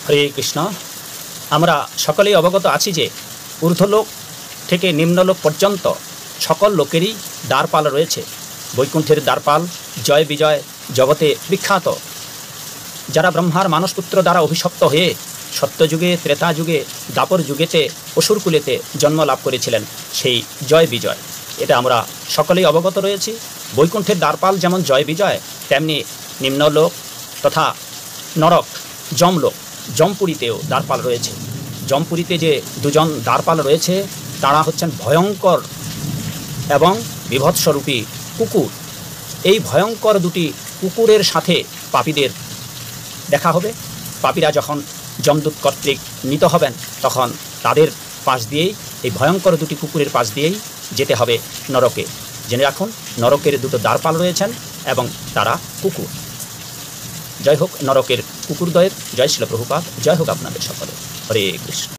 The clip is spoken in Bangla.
হরে কৃষ্ণ। আমরা সকলেই অবগত আছি যে ঊর্ধ্বলোক থেকে নিম্নলোক পর্যন্ত সকল লোকেরই দ্বারপাল রয়েছে। বৈকুণ্ঠের দ্বারপাল জয় বিজয় জগতে বিখ্যাত। যারা ব্রহ্মার মানসপুত্র দ্বারা অভিশপ্ত হয়ে সত্যযুগে, ত্রেতা যুগে, দ্বাপর যুগেতে অসুরকুলেতে জন্ম লাভ করেছিলেন, সেই জয় বিজয়, এটা আমরা সকলেই অবগত রয়েছি। বৈকুণ্ঠের দ্বারপাল যেমন জয় বিজয়, তেমনি নিম্নলোক তথা নরক, যমলোক, যমপুরীতেও দ্বারপাল রয়েছে। যমপুরীতে যে দুজন দ্বারপাল রয়েছে তারা হচ্ছেন ভয়ঙ্কর এবং বিভৎস্বরূপী কুকুর। এই ভয়ঙ্কর দুটি কুকুরের সাথে পাপীদের দেখা হবে। পাপীরা যখন যমদূত কর্তৃক নিত হবেন তখন তাদের পাশ দিয়েই, এই ভয়ঙ্কর দুটি কুকুরের পাশ দিয়েই যেতে হবে নরকে। জেনে রাখুন, নরকের দুটো দ্বারপাল রয়েছেন এবং তারা কুকুর। জয় হোক নরকের কুকুরদ্বয়ের, জয় শ্রীল প্রভুপাদ, জয় হোক আপনাদের সকলে। হরে কৃষ্ণ।